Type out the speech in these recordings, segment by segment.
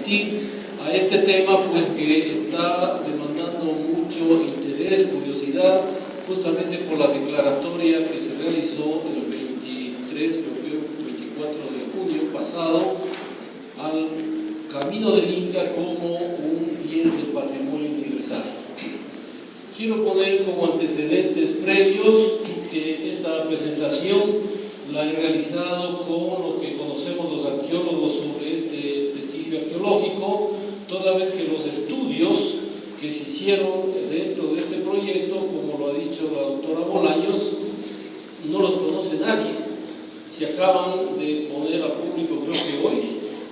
asistir a este tema, pues que está demandando mucho interés, curiosidad, justamente por la declaratoria que se realizó el 23, creo que 24 de junio pasado, al Camino del Inca como un bien del patrimonio universal. Quiero poner como antecedentes previos que esta presentación la he realizado con lo que conocemos los arqueólogos sobre este vestigio arqueológico, toda vez que los estudios que se hicieron dentro de este proyecto, como lo ha dicho la doctora Bolaños, no los conoce nadie. Se acaban de poner a público, creo que hoy,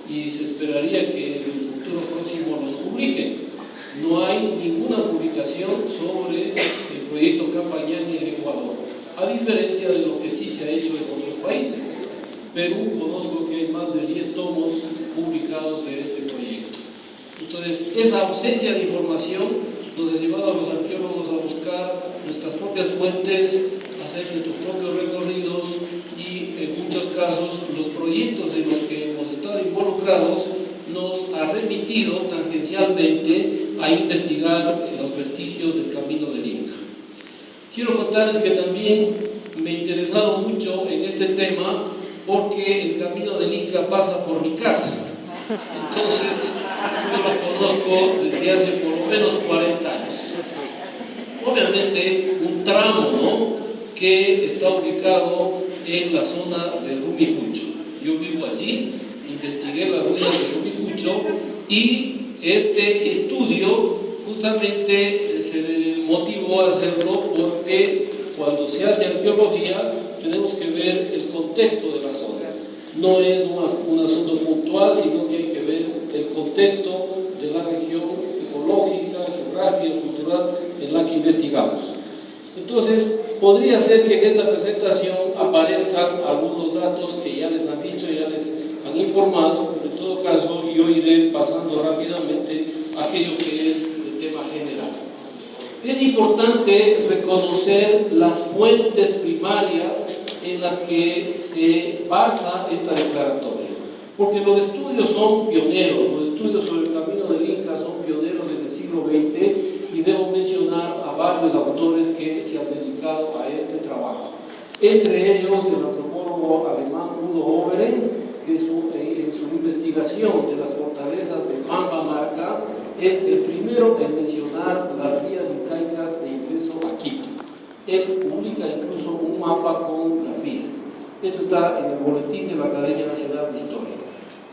y se esperaría que en el futuro próximo los publiquen. No hay ninguna publicación sobre el proyecto Capayán en Ecuador, a diferencia de lo que sí se ha hecho en otros países. Perú, conozco que hay más de 10 tomos publicados de este proyecto. Entonces, esa ausencia de información nos ha llevado a los arqueólogos a buscar nuestras propias fuentes, hacer nuestros propios recorridos y, en muchos casos, los proyectos en los que hemos estado involucrados nos ha remitido tangencialmente a investigar los vestigios del Camino del Inca. Quiero contarles que también me he interesado mucho en este tema porque el Camino del Inca pasa por mi casa. Entonces, yo lo conozco desde hace por lo menos 40 años. Obviamente, un tramo, ¿no?, que está ubicado en la zona de Rumicucho. Yo vivo allí, investigué las ruinas de Rumicucho y este estudio justamente se motivó a hacerlo porque cuando se hace arqueología tenemos que ver el contexto de la zona. No es un asunto puntual, sino que hay que ver el contexto de la región ecológica, geográfica, cultural en la que investigamos. Entonces, podría ser que en esta presentación aparezcan algunos datos que ya les han dicho, ya les han informado, pero en todo caso yo iré pasando rápidamente aquello que es el tema general. Es importante reconocer las fuentes primarias en las que se basa esta declaratoria, porque los estudios son pioneros, los estudios sobre el Camino del Inca son pioneros en el siglo XX y debo mencionar a varios autores que se han dedicado a este trabajo. Entre ellos el antropólogo alemán Udo Overen, que en su investigación de las fortalezas de Pambamarca es el primero en mencionar las vías incaicas de ingreso a Quito. Él publica incluso un mapa con las vías. Esto está en el boletín de la Academia Nacional de Historia.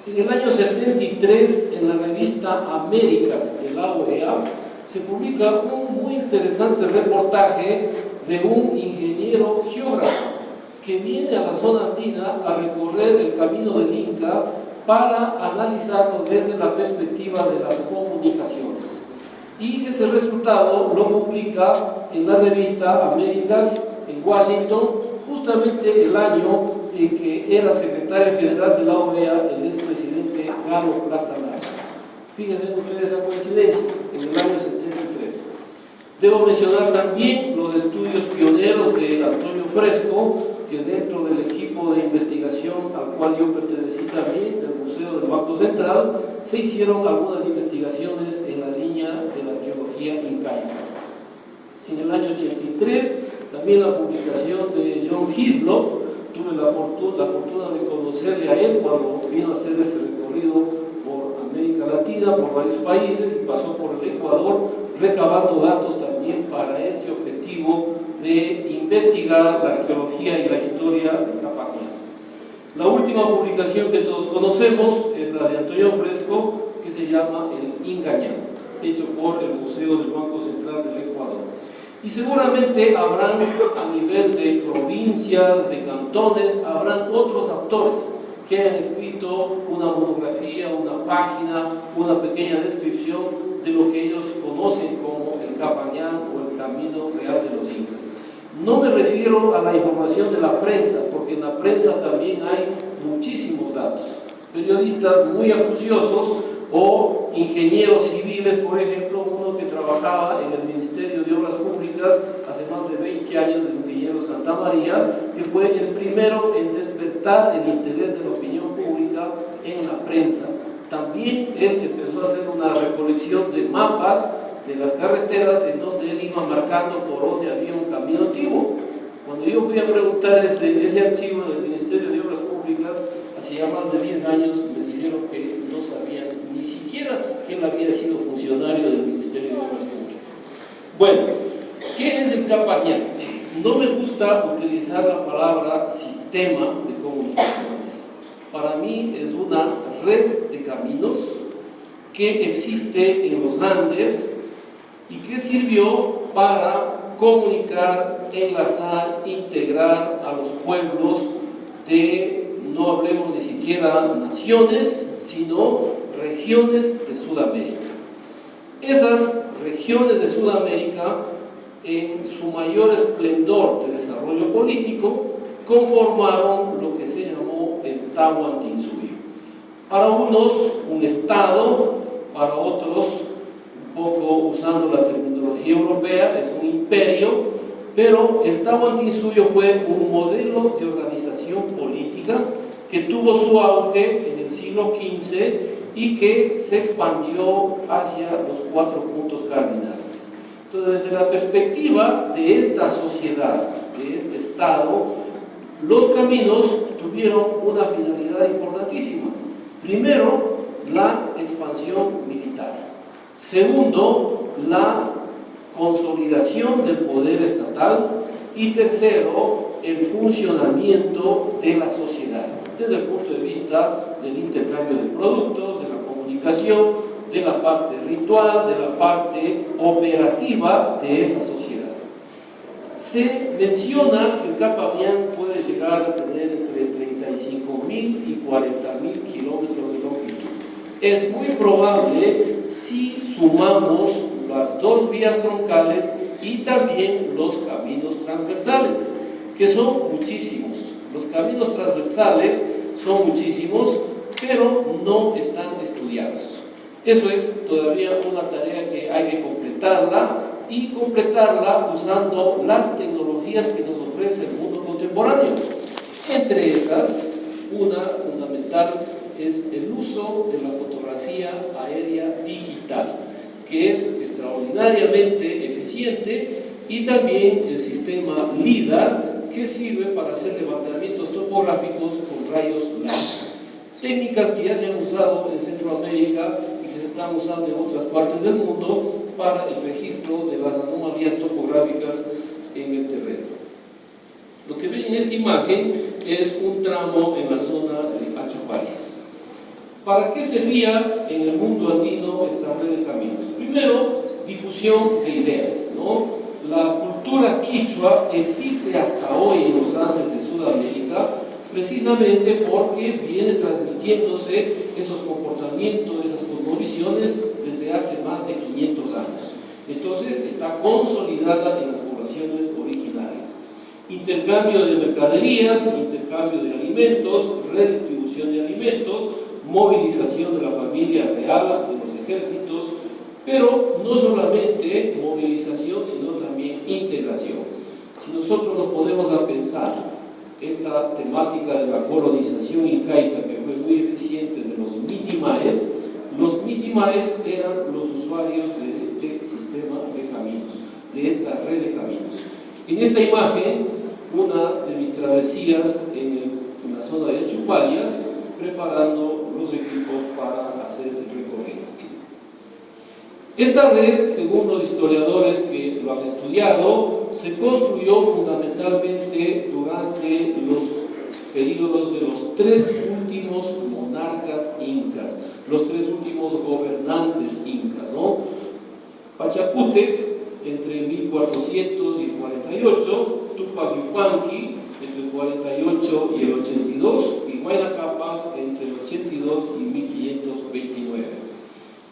En el año 73, en la revista Américas de la OEA, se publica un muy interesante reportaje de un ingeniero geógrafo que viene a la zona andina a recorrer el Camino del Inca para analizarlo desde la perspectiva de las comunicaciones. Y ese resultado lo publica en la revista Américas en Washington, justamente el año en que era secretario general de la OEA el expresidente Galo Plaza Lazo. Fíjense ustedes esa coincidencia, en el año 73. Debo mencionar también los estudios pioneros de Antonio Fresco, que dentro del equipo de investigación al cual yo pertenecí también, del Museo del Banco Central, se hicieron algunas investigaciones en la línea de la arqueología incaica. En el año 83, también la publicación de John Hislop, tuve la fortuna de conocerle a él cuando vino a hacer ese recorrido por América Latina, por varios países, y pasó por el Ecuador, recabando datos también para este objetivo de investigar la arqueología y la historia de Capayán. La última publicación que todos conocemos es la de Antonio Fresco, que se llama El Ingañán, hecho por el Museo del Banco Central del Ecuador. Y seguramente habrán, a nivel de provincias, de cantones, habrán otros autores que hayan escrito una monografía, una página, una pequeña descripción de lo que ellos conocen como el Capayán o el Camino Real de los Incas. No me refiero a la información de la prensa, porque en la prensa también hay muchísimos datos. Periodistas muy acuciosos o ingenieros civiles, por ejemplo, uno que trabajaba en el Ministerio de Obras Públicas hace más de 20 años, el ingeniero Santa María, que fue el primero en despertar el interés de la opinión pública en la prensa. También él empezó a hacer una recolección de mapas de las carreteras en donde él iba marcando por donde había un camino antiguo. Cuando yo fui a preguntar ese archivo del Ministerio de Obras Públicas, hace ya más de 10 años, me dijeron que no sabían ni siquiera que él había sido funcionario del Ministerio de Obras Públicas. Bueno, ¿qué es el Capañán? No me gusta utilizar la palabra sistema de comunicaciones. Para mí es una red de caminos que existe en los Andes y que sirvió para comunicar, enlazar, integrar a los pueblos de, no hablemos ni siquiera naciones, sino regiones de Sudamérica. Esas regiones de Sudamérica, en su mayor esplendor de desarrollo político, conformaron lo que se llamó el Tahuantinsuyo. Para unos, un estado, para otros, un poco usando la terminología europea, es un imperio, pero el Tahuantinsuyo fue un modelo de organización política que tuvo su auge en el siglo XV y que se expandió hacia los 4 puntos cardinales. Entonces, desde la perspectiva de esta sociedad, de este Estado, los caminos tuvieron una finalidad importantísima. Primero, la expansión militar. Segundo, la consolidación del poder estatal. Y tercero, el funcionamiento de la sociedad, desde el punto de vista del intercambio de productos, de la comunicación, de la parte ritual, de la parte operativa de esa sociedad. Se menciona que el Capañán puede llegar a tener entre 35.000 y 40.000 kilómetros de longitud. Es muy probable si sumamos las 2 vías troncales y también los caminos transversales, que son muchísimos. Los caminos transversales son muchísimos, pero no están estudiados. Eso es todavía una tarea que hay que completarla y completarla usando las tecnologías que nos ofrece el mundo contemporáneo. Entre esas, una fundamental es el uso de la fotografía aérea digital, que es extraordinariamente eficiente, y también el sistema LIDAR, que sirve para hacer levantamientos topográficos con rayos láser. Técnicas que ya se han usado en Centroamérica y que se están usando en otras partes del mundo para el registro de las anomalías topográficas en el terreno. Lo que ven en esta imagen es un tramo en la zona de Achupallas. ¿Para qué servía en el mundo andino esta red de caminos? Primero, difusión de ideas, ¿no? La cultura quichua existe hasta hoy en los Andes de Sudamérica, precisamente porque viene transmitiéndose esos comportamientos, esas cosmovisiones desde hace más de 500 años. Entonces está consolidada en las poblaciones originarias. Intercambio de mercaderías, intercambio de alimentos, redistribución de alimentos, movilización de la familia real, de los ejércitos, pero no solamente movilización, sino también integración. Si nosotros nos ponemos a pensar esta temática de la colonización incaica, que fue muy eficiente, de los mitimaes eran los usuarios de este sistema de caminos, de esta red de caminos. En esta imagen, una de mis travesías en la zona de Achupallas, preparando los equipos para hacer el recorrido. Esta red, según los historiadores que lo han estudiado, se construyó fundamentalmente durante los periodos de los 3 últimos monarcas incas, los 3 últimos gobernantes incas, ¿no? Pachacútec, entre 1400 y el 48, Tupac Yupanqui, entre el 48 y el 82, y Huayna Cápac, entre el 82 y 1529.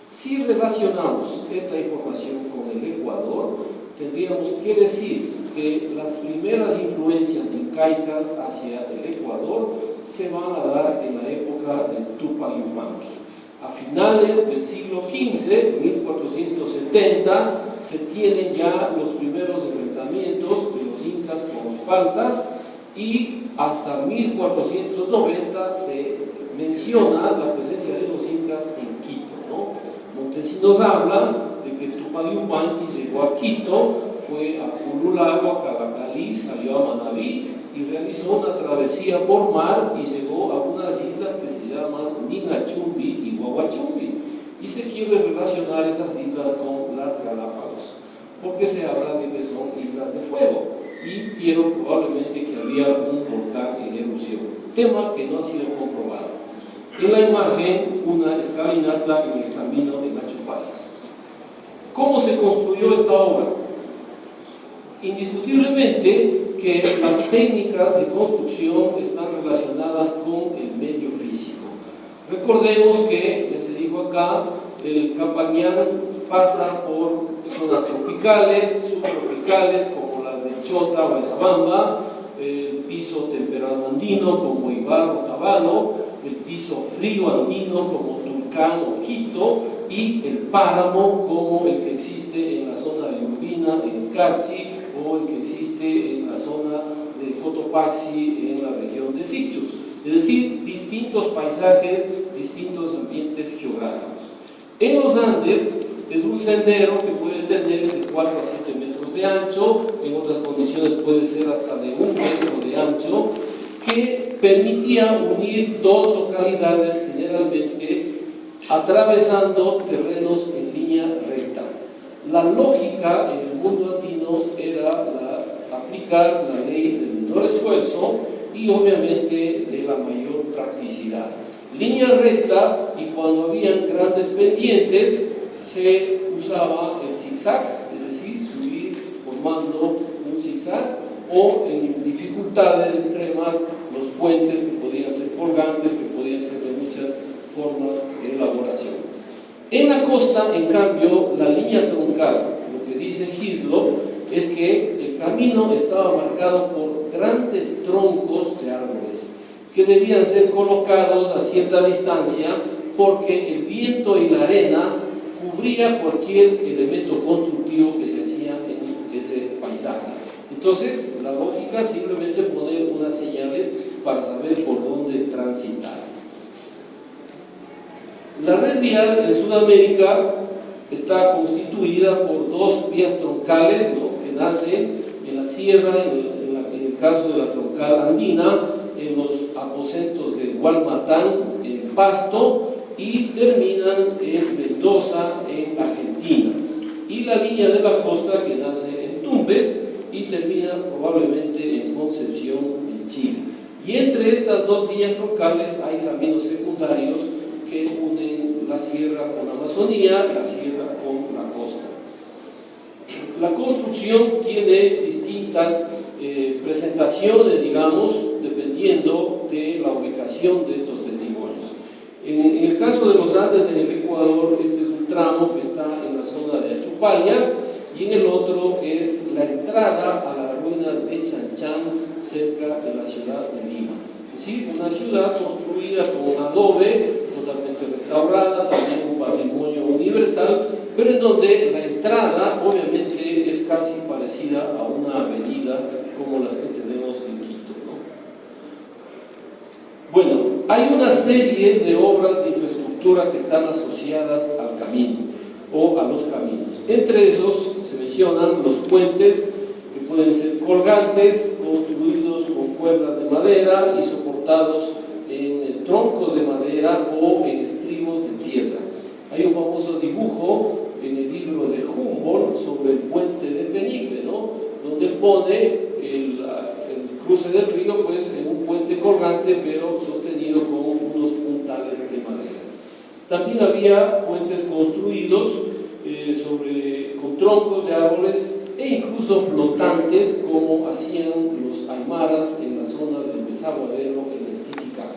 Si relacionamos esta información con el Ecuador, tendríamos que decir que las primeras influencias incaicas hacia el Ecuador se van a dar en la época de Tupac Yupanqui. A finales del siglo XV, 1470, se tienen ya los primeros enfrentamientos de los incas con los paltas, y hasta 1490 se menciona la presencia de los incas en Quito, ¿no? Montesinos habla de que Tupac Yupanqui llegó a Quito, fue a Pululagua, a Calacalí, salió a Manabí y realizó una travesía por mar y llegó a unas islas que se llaman Ninachumbi y Guaguachumbi, y se quiere relacionar esas islas con las Galápagos, porque se habla de que son islas de fuego y vieron probablemente que había un volcán en erupción, tema que no ha sido comprobado. En la imagen, una escalinata en el camino de Achupallas. ¿Cómo se construyó esta obra? Indiscutiblemente que las técnicas de construcción están relacionadas con el medio físico. Recordemos que, ya se dijo acá, el Capañán pasa por zonas tropicales, subtropicales, como las de Chota, Guayabamba, el piso temperado andino como Ibar o Tabalo, el piso frío andino como Tulcán o Quito, y el páramo como el que existe en la zona de Urbina, en Carchi, o el que existe en la zona de Cotopaxi, en la región de Sitios. Es decir, distintos paisajes, distintos ambientes geográficos. En los Andes es un sendero que puede tener de 4 a 7 metros de ancho, en otras condiciones puede ser hasta de 1 metro de ancho, que permitía unir dos localidades generalmente atravesando terrenos en línea recta. La lógica en el mundo andino era aplicar la ley del menor esfuerzo y obviamente de la mayor practicidad. Línea recta, y cuando habían grandes pendientes se usaba el zigzag, es decir, subir formando un zigzag, o en dificultades extremas los puentes que podían ser colgantes, que podían ser de muchas formas de elaboración. En la costa, en cambio, la línea troncal, lo que dice Hislop, es que el camino estaba marcado por grandes troncos de árboles que debían ser colocados a cierta distancia porque el viento y la arena cubría cualquier elemento constructivo que se hacía en ese paisaje. Entonces, la lógica es simplemente poner unas señales para saber por dónde transitar. La red vial en Sudamérica está constituida por dos vías troncales, ¿no?, que nacen en la sierra, en el caso de la troncal andina, en los aposentos de Gualmatán, en Pasto, y terminan en Mendoza, en Argentina. Y la línea de la costa que nace en Tumbes y termina probablemente en Concepción, en Chile. Y entre estas dos líneas troncales hay caminos secundarios que unen la sierra con la Amazonía, la sierra con la costa. La construcción tiene distintas presentaciones, digamos, dependiendo de la ubicación de estos testimonios. En el caso de los Andes, en el Ecuador, este es un tramo que está en la zona de Achupallas, y en el otro es la entrada a las ruinas de Chanchán, cerca de la ciudad de Lima. Es decir, una ciudad construida con adobe, totalmente restaurada, también un patrimonio universal, pero en donde la entrada obviamente es casi parecida a una avenida como las que tenemos en Quito, ¿no? Bueno, hay una serie de obras de infraestructura que están asociadas al camino o a los caminos. Entre esos se mencionan los puentes, que pueden ser colgantes, construidos con cuerdas de madera y soportados en troncos de madera o en estribos de piedra. Hay un famoso dibujo en el libro de Humboldt sobre el puente de Penible, ¿no?, donde pone el cruce del río pues en un puente colgante pero sostenido con unos puntales de madera. También había puentes construidos con troncos de árboles e incluso flotantes, como hacían los aymaras en la zona del Desaguadero en el Titicaca.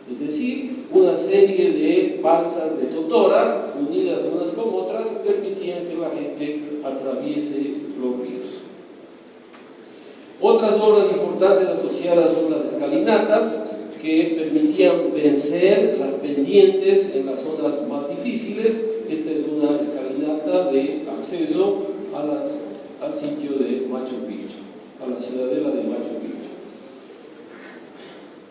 Es decir, una serie de balsas de totora unidas unas con otras permitían que la gente atraviese los ríos. Otras obras importantes asociadas son las escalinatas, que permitían vencer las pendientes en las zonas más difíciles. Esta es una escalinata de acceso al sitio de Machu Picchu, a la ciudadela de Machu Picchu.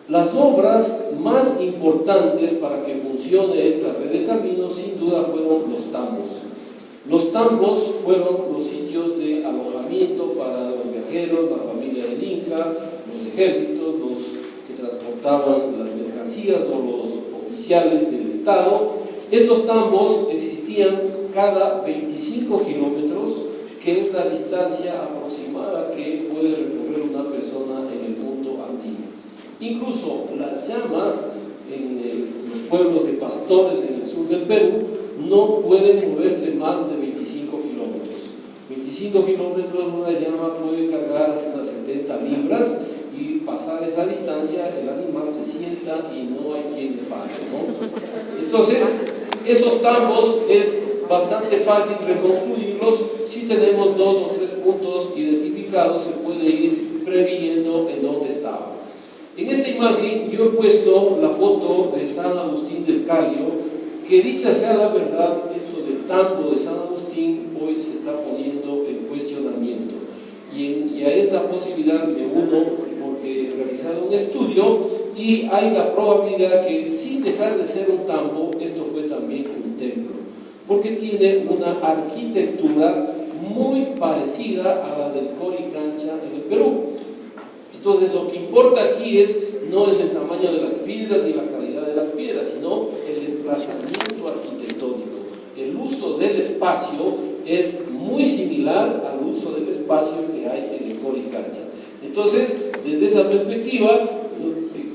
Las obras más importantes para que funcione esta red de caminos, sin duda, fueron los tambos. Los tambos fueron los sitios de alojamiento para los viajeros, la familia del Inca, los ejércitos, los que transportaban las mercancías o los oficiales del Estado. Estos tambos existían cada 25 kilómetros, que es la distancia aproximada que puede recorrer una persona en el mundo andino. Incluso las llamas en los pueblos de pastores en el sur del Perú no pueden moverse más de 25 kilómetros. 25 kilómetros una llama puede cargar hasta unas 70 libras y pasar esa distancia el animal se sienta y no hay quien le pague, ¿no? Entonces, esos tambos es bastante fácil reconstruirlos. Si tenemos 2 o 3 puntos identificados, se puede ir previendo en dónde estaban. En esta imagen yo he puesto la foto de San Agustín del Callao, que dicha sea la verdad, esto del tambo de San Agustín hoy se está poniendo en cuestionamiento. Y a esa posibilidad me uno porque he realizado un estudio y hay la probabilidad que, sin dejar de ser un tambo, esto fue también un templo, porque tiene una arquitectura muy parecida a la del Coricancha en el Perú. Entonces, lo que importa aquí no es el tamaño de las piedras ni la calidad de las piedras, sino el emplazamiento arquitectónico. El uso del espacio es muy similar al uso del espacio que hay en el Coricancha. Entonces, desde esa perspectiva,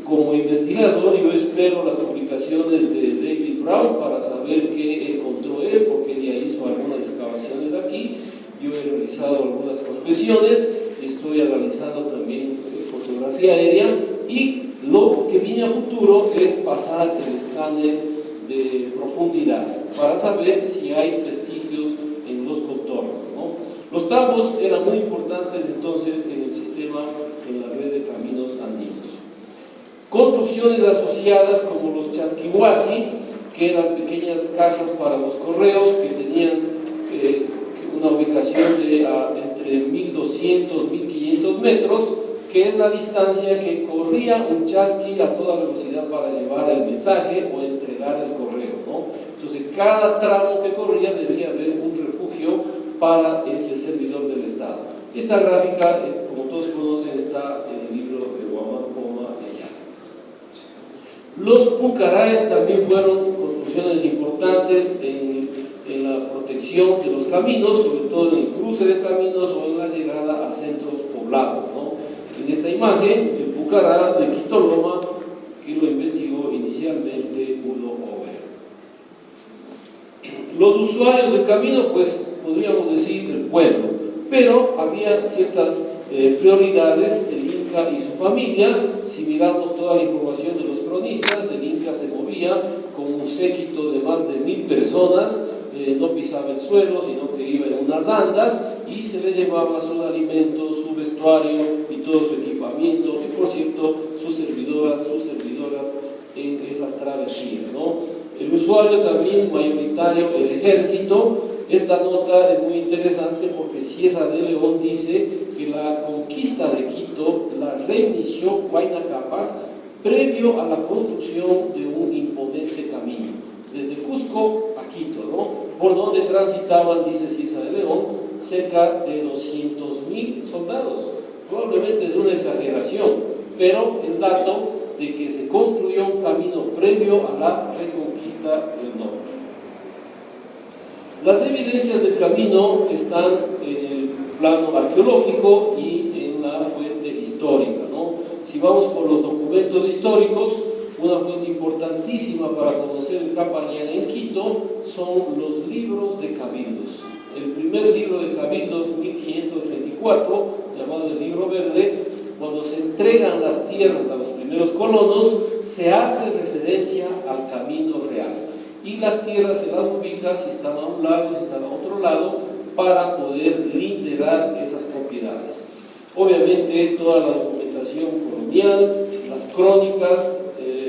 como investigador, yo espero las publicaciones de David Brown para saber qué encontró él, porque él ya hizo algunas excavaciones aquí. Yo he realizado algunas prospecciones, estoy analizando también fotografía aérea, y lo que viene a futuro es pasar el escáner de profundidad para saber si hay vestigios en los contornos, ¿no? Los tambos eran muy importantes entonces en el sistema, en la red de caminos andinos. Construcciones asociadas como los chasquihuasi, que eran pequeñas casas para los correos que tenían una ubicación de entre 1200 1500 metros, que es la distancia que corría un chasqui a toda velocidad para llevar el mensaje o entregar el correo, ¿no? Entonces, cada tramo que corría debía haber un refugio para este servidor del Estado. Esta gráfica, como todos conocen, está en el libro de Guamán Poma de Ayala. Los pucaraes también fueron construcciones importantes en la protección de los caminos, sobre todo en el cruce de caminos o en la llegada a centros poblados, ¿no? En esta imagen, el pucará de Quitoloma, que lo investigó inicialmente Udo Ober. Los usuarios del camino, pues podríamos decir el pueblo, pero había ciertas prioridades. El Inca y su familia, si miramos toda la información de los cronistas, el Inca se movía con un séquito de más de 1000 personas, no pisaba el suelo, sino que iba en unas andas y se le llevaba sus alimentos, su vestuario y todo su equipamiento, y por cierto, sus servidoras en esas travesías, ¿no? El usuario también mayoritario, el ejército. Esta nota es muy interesante porque Ciesa de León dice que la conquista de Quito la reinició Huayna Cápac previo a la construcción de un imponente camino, desde Cusco a Quito, ¿no? Por donde transitaban, dice Ciesa de León, cerca de 200.000 soldados. Probablemente es una exageración, pero el dato de que se construyó un camino previo a la reconquista del norte. Las evidencias del camino están en el plano arqueológico y en la fuente histórica, ¿no? Si vamos por los documentos históricos, una fuente importantísima para conocer el Capañán en Quito son los libros de cabildos. El primer libro de cabildos, 1534, llamado el Libro Verde, cuando se entregan las tierras a los primeros colonos, se hace referencia al camino real. Y las tierras se las ubica si están a un lado, si están a otro lado, para poder liderar esas propiedades. Obviamente, toda la documentación colonial, las crónicas,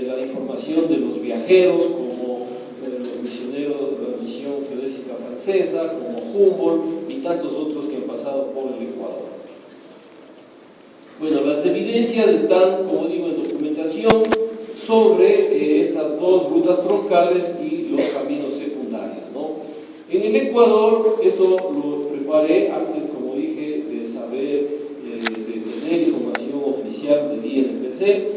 la información de los viajeros, como los misioneros de la misión geodésica francesa, como Humboldt y tantos otros que han pasado por el Ecuador. Bueno, las evidencias están, como digo, en documentación sobre estas dos rutas troncales y los caminos secundarios, ¿no? En el Ecuador, esto lo preparé antes, como dije, de saber, de tener información oficial del INPC.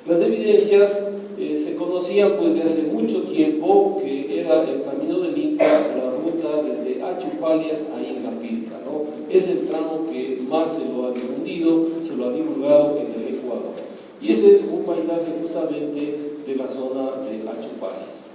Las evidencias se conocían pues de hace mucho tiempo que era el camino del Inca, la ruta desde Achupalias a Ingapirca, ¿no? Es el tramo que más se lo ha difundido, se lo ha divulgado en el Ecuador. Y ese es un paisaje justamente de la zona de Achupalias.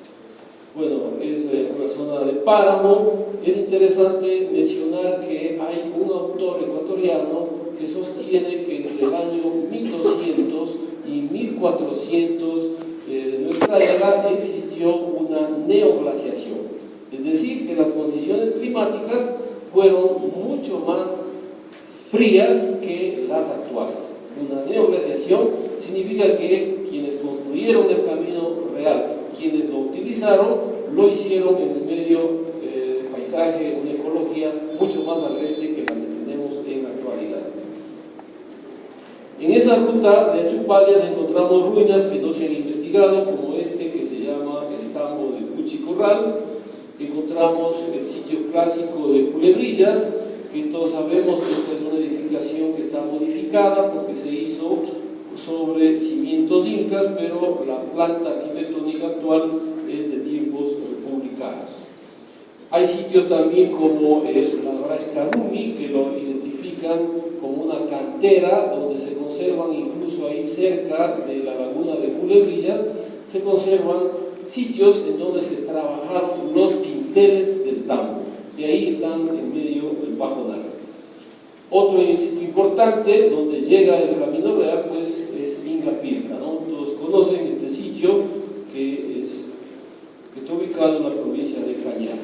Bueno, es una zona de páramo. Es interesante mencionar que hay un autor ecuatoriano que sostiene que entre el año 1200 y 1400 de nuestra era existió una neoglaciación, es decir, que las condiciones climáticas fueron mucho más frías que las actuales. Una neoglaciación significa que quienes construyeron el camino real, quienes lo utilizaron, lo hicieron en un medio paisaje, una ecología mucho más agreste que la que tenemos en la actualidad. En esa ruta de Achupalias encontramos ruinas que no se han investigado, como este que se llama el tambo de Fuchicorral. Encontramos el sitio clásico de Culebrillas, que todos sabemos que esta es una edificación que está modificada porque se hizo sobre cimientos incas, pero la planta arquitectónica actual es de tiempos republicanos. Hay sitios también como la Brascarumi, que lo identifican como una cantera donde se conservan, incluso ahí cerca de la laguna de Culebrillas, se conservan sitios en donde se trabajaron los dinteles del tambo. Y ahí están en medio del Pajonal. Otro sitio importante donde llega el camino real pues es Ingapirca, ¿no? Todos conocen este sitio que está ubicado en la provincia de Cañar.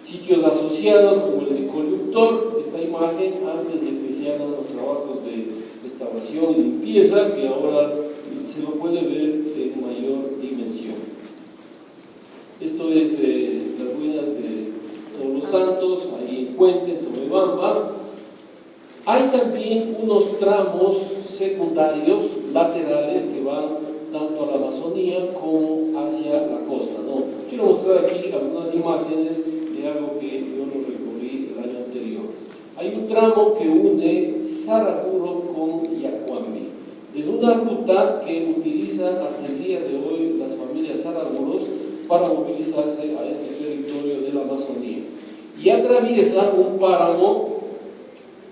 Sitios asociados como el de Coyuctor, esta imagen antes de que se hagan los trabajos de restauración y limpieza, que ahora se lo puede ver en mayor dimensión. Esto es las ruinas de Todos los Santos, ahí en Puente, en Tomebamba. Hay también unos tramos secundarios, laterales, que van tanto a la Amazonía como hacia la costa, ¿no? Quiero mostrar aquí algunas imágenes de algo que yo lo recorrí el año anterior. Hay un tramo que une Saraguro con Yacuambe. Es una ruta que utilizan hasta el día de hoy las familias Saraguros para movilizarse a este territorio de la Amazonía. Y atraviesa un páramo,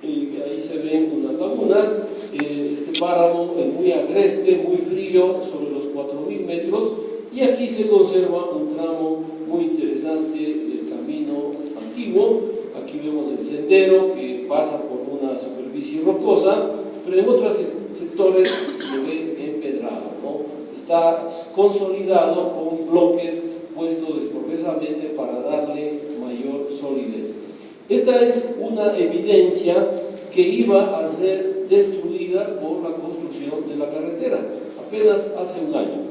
que ahí se ven unas lagunas. Este páramo es muy agreste, muy frío, sobre los 4000 metros, y aquí se conserva un tramo muy interesante del camino antiguo. Aquí vemos el sendero que pasa por una superficie rocosa, pero en otros sectores se ve empedrado, ¿no? Está consolidado con bloques puestos expresamente para darle mayor solidez. Esta es una evidencia que iba a ser destruida por la construcción de la carretera, apenas hace un año.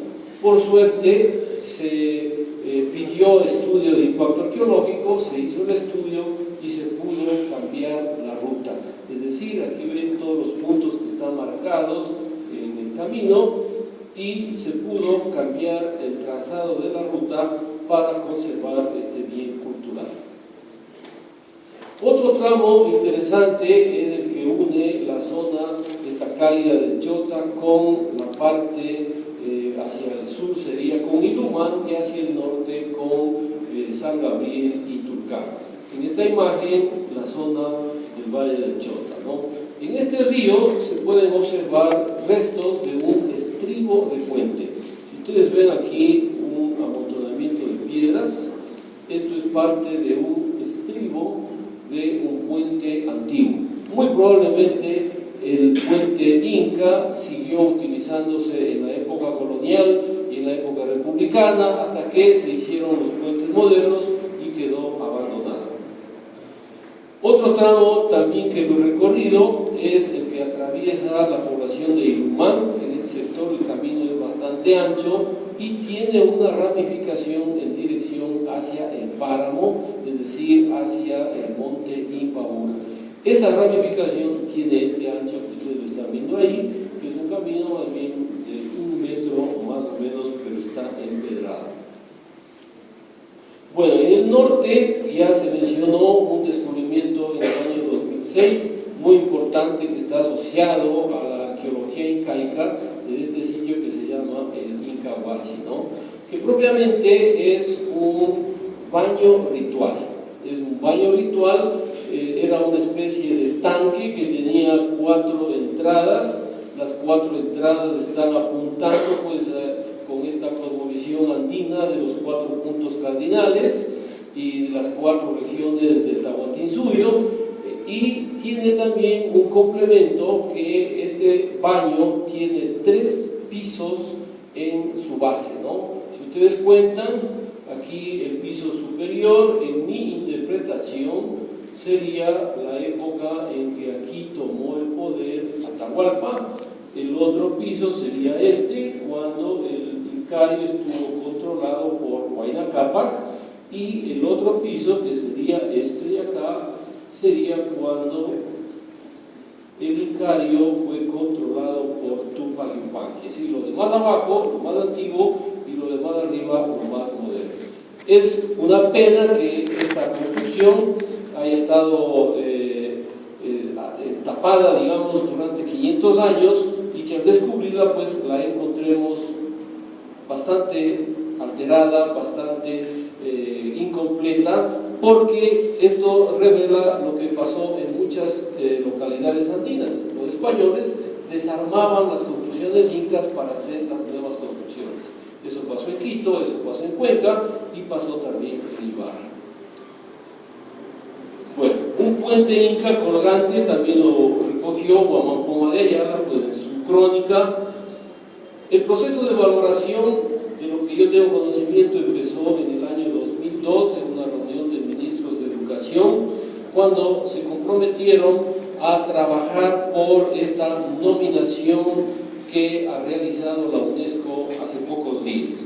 Por suerte se pidió estudio de impacto arqueológico, se hizo el estudio y se pudo cambiar la ruta. Es decir, aquí ven todos los puntos que están marcados en el camino y se pudo cambiar el trazado de la ruta para conservar este bien cultural. Otro tramo interesante es el que une la zona esta cálida del Chota con la parte hacia el sur sería con Ilumán y hacia el norte con San Gabriel y Tulcán. En esta imagen la zona del Valle del Chota, ¿no? En este río se pueden observar restos de un estribo de puente. Ustedes ven aquí un amontonamiento de piedras. Esto es parte de un estribo de un puente antiguo. Muy probablemente el puente Inca siguió utilizándose en la época colonial y en la época republicana hasta que se hicieron los puentes modernos y quedó abandonado. Otro tramo también que lo he recorrido es el que atraviesa la población de Ilumán. En este sector el camino es bastante ancho y tiene una ramificación en dirección hacia el páramo, es decir, hacia el monte Imbabura. Esa ramificación tiene este ancho que ustedes lo están viendo ahí, que es un camino más bien de 1 metro más o menos, pero está empedrado. Bueno, en el norte ya se mencionó un descubrimiento en el año 2006, muy importante, que está asociado a la arqueología incaica de este sitio que se llama el Inca Huasi, ¿no? Que propiamente es un baño ritual. Es un baño ritual, era una especie de estanque que tenía 4 entradas. Las 4 entradas están apuntando pues con esta cosmovisión andina de los 4 puntos cardinales y de las 4 regiones del Tahuantinsuyo, y tiene también un complemento, que este baño tiene 3 pisos en su base, ¿no? Si ustedes cuentan, aquí el piso superior, en mi interpretación, sería la época en que aquí tomó el poder Atahualpa. El otro piso sería este, cuando el Incario estuvo controlado por Huayna Cápac, y el otro piso, que sería este de acá, sería cuando el Incario fue controlado por Tupac Yupanqui. Es decir, lo de más abajo, lo más antiguo, y lo de más arriba, lo más moderno. Es una pena que esta construcción haya estado tapada, digamos, durante 500 años, y que al descubrirla pues la encontremos bastante alterada, bastante incompleta, porque esto revela lo que pasó en muchas localidades andinas. Los españoles desarmaban las construcciones incas para hacer las nuevas construcciones. Eso pasó en Quito, eso pasó en Cuenca y pasó también en Ibarra. Bueno, un puente inca colgante también lo recogió Huamampoma de Ayala pues en su crónica. El proceso de valoración, de lo que yo tengo conocimiento, empezó en el año 2002 en una reunión de ministros de educación, cuando se comprometieron a trabajar por esta nominación que ha realizado la UNESCO hace pocos días.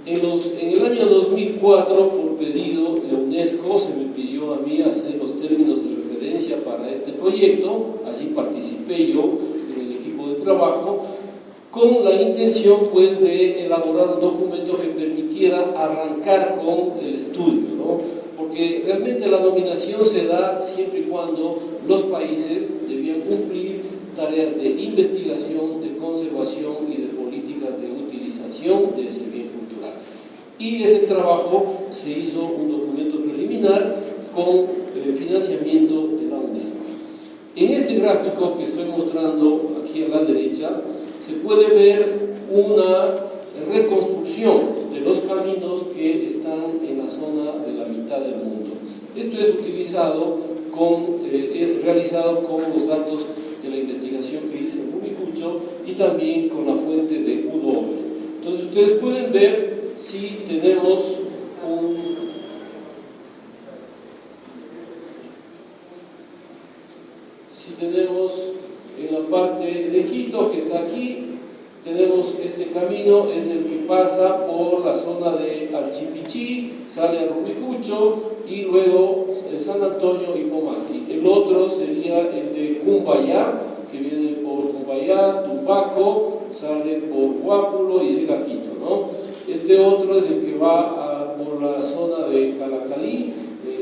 En el año 2004, por pedido de UNESCO, se me pidió a mí hacer los términos de referencia para este proyecto. Allí participé yo en el equipo de trabajo, con la intención pues de elaborar un documento que permitiera arrancar con el estudio, ¿no? Porque realmente la nominación se da siempre y cuando los países debían cumplir tareas de investigación, de conservación y de políticas de utilización de ese bien cultural. Y ese trabajo se hizo un documento preliminar con financiamiento de la UNESCO. En este gráfico que estoy mostrando aquí a la derecha, se puede ver una reconstrucción de los caminos que están en la zona de la mitad del mundo. Esto es realizado con los datos de la investigación que hice en Rumicucho y también con la fuente de U-Doble. Entonces ustedes pueden ver si tenemos en la parte de Quito, que está aquí, tenemos este camino, es el que pasa por la zona de Alchipichí, sale a Rumicucho y luego San Antonio y Pomasqui. El otro sería el de Cumbayá, que viene por Cumbayá, Tumbaco, sale por Guápulo y llega a Quito, ¿no? Este otro es el que va por la zona de Calacalí,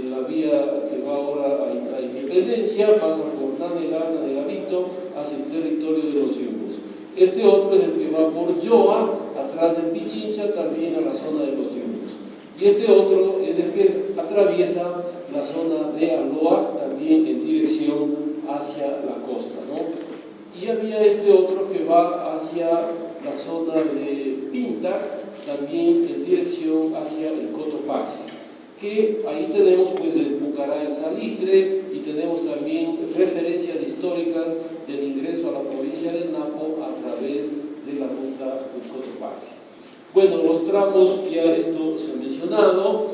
la vía que va ahora a Independencia, pasa por Nanegarito hacia el territorio de los Yumbos. Este otro es el que va por Yoa, atrás de Pichincha, también a la zona de los Yumbos. Y este otro es el que atraviesa la zona de Aloa, también en dirección hacia la costa, ¿no? Y había este otro que va hacia la zona de Pinta, también en dirección hacia el Cotopaxi, que ahí tenemos pues el Pucará, el Salitre, y tenemos también referencias históricas del ingreso a la provincia del Napo a través de la ruta del Cotopaxi. Bueno, los tramos, ya esto se ha mencionado,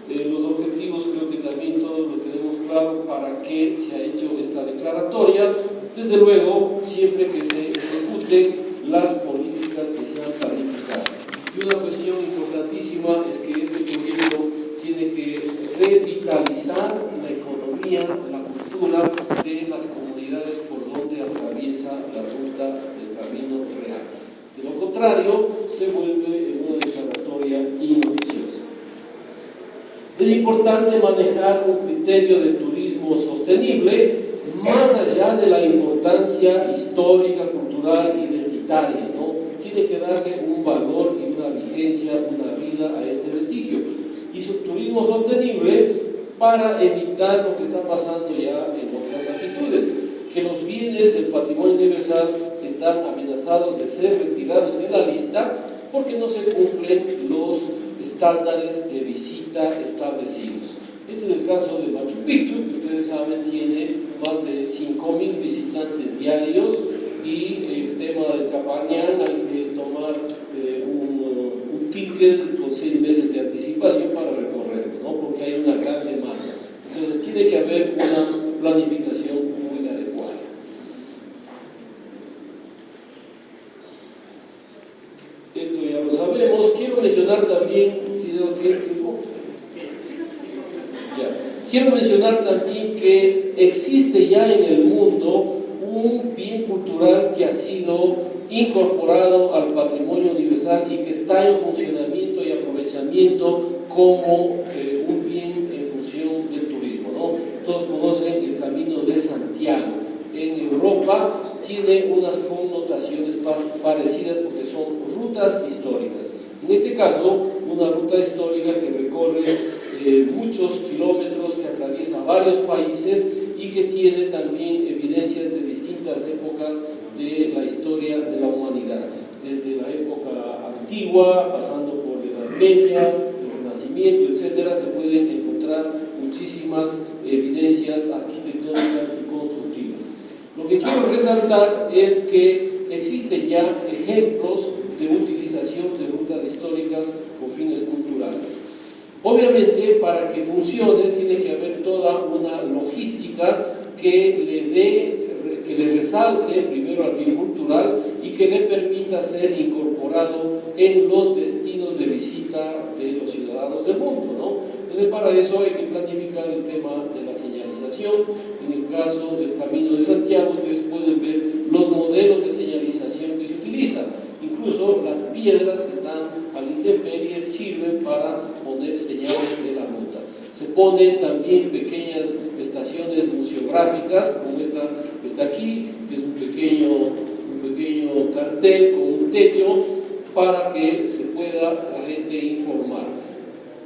los objetivos creo que también todos lo tenemos claro para qué se ha hecho esta declaratoria. Desde luego, siempre que se ejecuten las políticas que se han planificado. Y una cuestión importantísima es que este proyecto tiene que revitalizar la economía, la cultura contrario se vuelve una declaratoria inoficiosa. Es importante manejar un criterio de turismo sostenible más allá de la importancia histórica, cultural, identitaria, ¿no? Tiene que darle un valor y una vigencia, una vida a este vestigio. Y su turismo sostenible para evitar lo que está pasando ya en otras latitudes, que los bienes del patrimonio universal están amenazados de ser retirados de la lista porque no se cumplen los estándares de visita establecidos. Este es el caso de Machu Picchu, que ustedes saben tiene más de 5.000 visitantes diarios, y el tema del Capañán hay que tomar un ticket con 6 meses de anticipación para recorrerlo, ¿no? Porque hay una gran demanda. Entonces tiene que haber una planificación muy adecuada. Esto ya lo sabemos. Quiero mencionar también, si debo tener tiempo. Quiero mencionar también que existe ya en el mundo un bien cultural que ha sido incorporado al patrimonio universal y que está en funcionamiento y aprovechamiento como un bien en función del turismo, ¿no? Todos conocen el Camino de Santiago. En Europa tiene unas connotaciones parecidas porque son rutas históricas. En este caso, una ruta histórica que recorre muchos kilómetros, que atraviesa varios países y que tiene también evidencias de distintas épocas de la historia de la humanidad, desde la época antigua, pasando por la Edad Media, el Renacimiento, etcétera. Se pueden encontrar muchísimas evidencias arquitectónicas y constructivas. Lo que quiero resaltar es que existen ya ejemplos de utilización de rutas históricas con fines culturales. Obviamente, para que funcione, tiene que haber toda una logística que le resalte primero al bien cultural y que le permita ser incorporado en los destinos de visita de los ciudadanos del mundo, ¿no? Entonces, para eso hay que planificar el tema de la señalización. En el caso del Camino de Santiago, ustedes pueden ver los modelos de señalización que se utilizan. Incluso las piedras que están a la intemperie sirven para poner señales de la ruta. Se ponen también pequeñas estaciones museográficas, como esta que está aquí, que es un pequeño cartel con un techo para que se pueda la gente informar.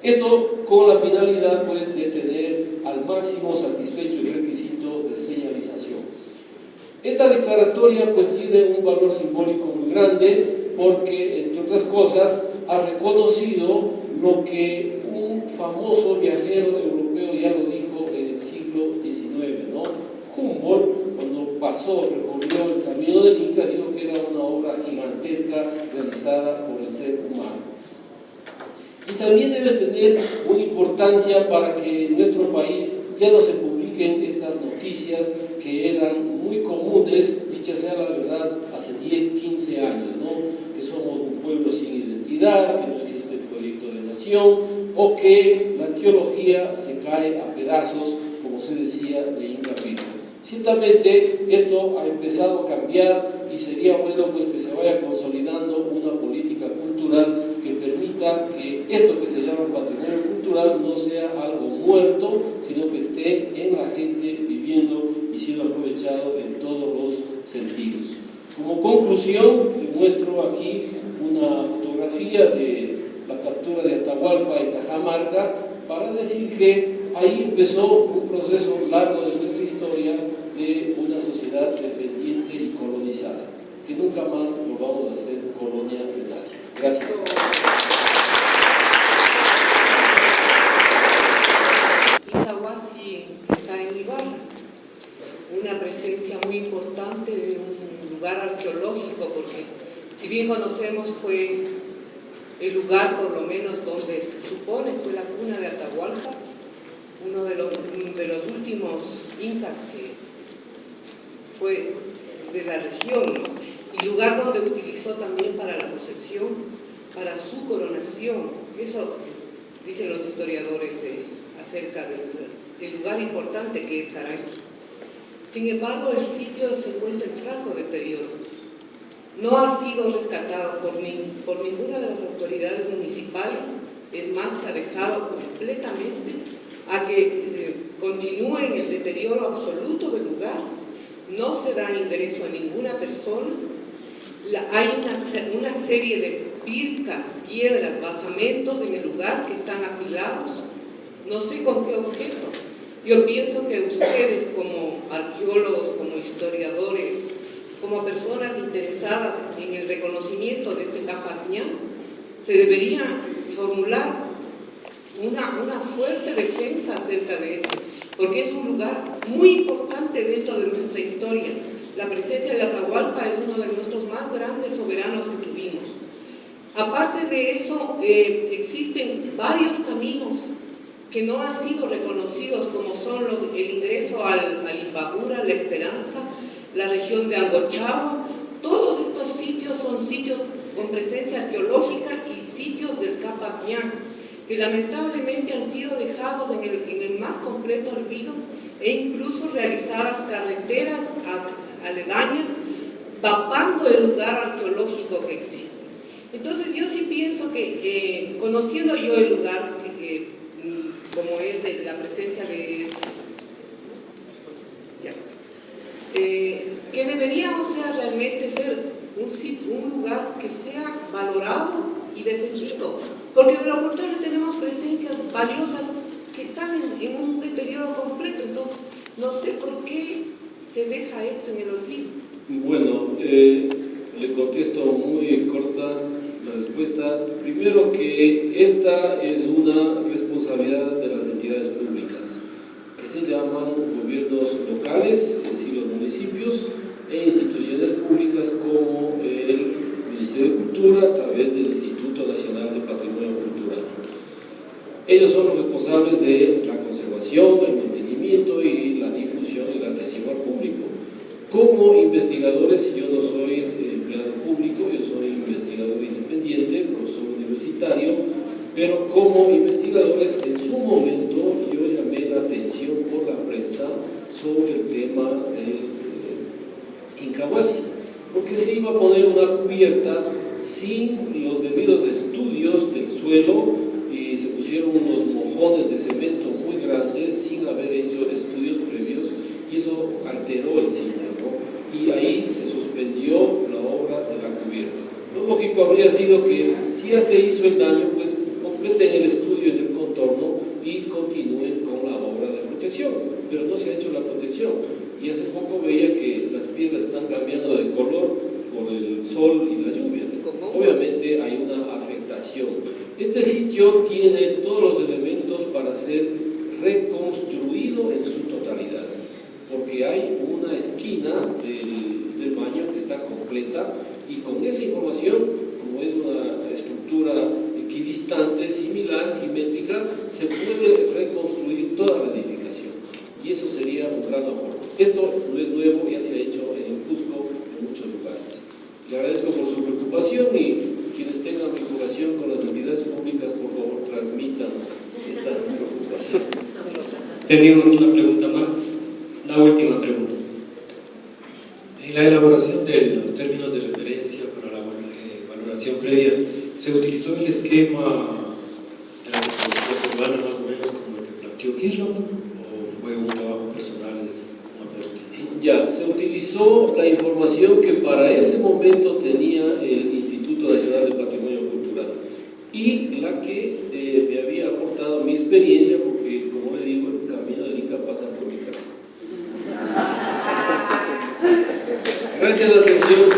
Esto con la finalidad, pues, de tener al máximo satisfecho el requisito de señalización. Esta declaratoria, pues, tiene un valor simbólico muy grande porque, entre otras cosas, ha reconocido lo que un famoso viajero europeo ya lo dijo en el siglo XIX, ¿no? Humboldt, cuando recorrió el camino del Inca, dijo que era una obra gigantesca realizada por el ser humano. Y también debe tener una importancia para que en nuestro país ya no se publiquen estas noticias que eran muy comunes, dicha sea la verdad, hace 10, 15 años, ¿no? Que somos un pueblo sin identidad, que no existe el proyecto de nación, o que la arqueología se cae a pedazos, como se decía de Inca Pirco. Ciertamente esto ha empezado a cambiar y sería bueno, pues, que se vaya consolidando una política cultural que permita que esto que se llama patrimonio cultural no sea algo muerto, sino que esté en la gente viviendo y siendo aprovechado en todos los sentidos. Como conclusión, les muestro aquí una fotografía de la captura de Atahualpa en Cajamarca para decir que ahí empezó un proceso largo de nuestra historia de una sociedad dependiente y colonizada, que nunca más volvamos a ser colonia británica. Gracias. Itahuasi está en Ibarra, una presencia muy importante de un lugar arqueológico, porque si bien conocemos fue el lugar por lo menos donde se supone fue la cuna de Atahualpa, uno de los últimos incas que fue de la región, ¿no? Y lugar donde utilizó también para la posesión, para su coronación. Eso dicen los historiadores acerca del lugar importante que es Caray. Sin embargo, el sitio se encuentra en franco deterioro. no ha sido rescatado por ninguna de las autoridades municipales. Es más, se ha dejado completamente a que continúe en el deterioro absoluto del lugar. No se da ingreso a ninguna persona. Hay una serie de pircas, piedras, basamentos en el lugar que están apilados, no sé con qué objeto. Yo pienso que ustedes, como arqueólogos, como historiadores, como personas interesadas en el reconocimiento de este Capañán, se debería formular una fuerte defensa acerca de esto, porque es un lugar muy importante dentro de nuestra historia. La presencia de Atahualpa es uno de nuestros más grandes soberanos que tuvimos. Aparte de eso, existen varios caminos que no han sido reconocidos, como son el ingreso al Imbabura, La Esperanza, la región de Algochagua. Todos estos sitios son sitios con presencia arqueológica y sitios del Capañán, que lamentablemente han sido dejados en el más completo olvido, e incluso realizadas carreteras aledañas, tapando el lugar arqueológico que existe. Entonces yo sí pienso que, conociendo yo el lugar, como es de la presencia de que deberíamos realmente ser un lugar que sea valorado y defendido, porque de lo contrario tenemos presencias valiosas que están en un deterioro completo. Entonces no sé por qué se deja esto en el olvido. Bueno, le contesto muy corta la respuesta. Primero, que esta es una responsabilidad de las entidades públicas, que se llaman gobiernos locales, es decir, los municipios, e instituciones públicas como el Ministerio de Cultura a través del Instituto Nacional de Patrimonio Cultural. Ellos son los responsables de la conservación, el mantenimiento y la difusión y la atención al público. Como investigadores, yo no soy empleado público, yo soy investigador independiente, profesor universitario, pero como investigadores en su momento yo llamé la atención por la prensa sobre el tema del Incahuasi, porque se iba a poner una cubierta sin los debidos estudios del suelo y se pusieron unos mojones de cemento muy grandes sin haber hecho estudios previos, y eso alteró el sitio, ¿no? Y ahí se suspendió la obra de la cubierta. Lo lógico habría sido que, si ya se hizo el daño, pues completen el estudio en el contorno y continúen con la obra de protección, pero no se ha hecho la protección. Y hace poco veía que las piedras están cambiando de color por el sol y la lluvia. Obviamente hay una afectación. Este sitio tiene todos los elementos para ser reconstruido en su totalidad, porque hay una esquina del baño que está completa, y con esa información, como es una estructura equidistante, similar, simétrica, se puede reconstruir toda la edificación, y eso sería un gran aporte. Esto no es nuevo, ya se ha hecho en Cusco, en muchos lugares. Le agradezco por su preocupación, y quienes tengan vinculación con las entidades públicas, por favor, transmitan esta preocupación. Tenemos una pregunta más, la última pregunta. En la elaboración de los términos de referencia para la valoración previa, ¿se utilizó el esquema de la reconstrucción urbana más o menos como el que planteó Hislop, o fue un trabajo personal? Ya, se utilizó la información que para ese momento tenía el Instituto Nacional de Patrimonio Cultural y la que me había aportado mi experiencia, porque, como le digo, el camino del Inca pasa por mi casa. Gracias a la atención.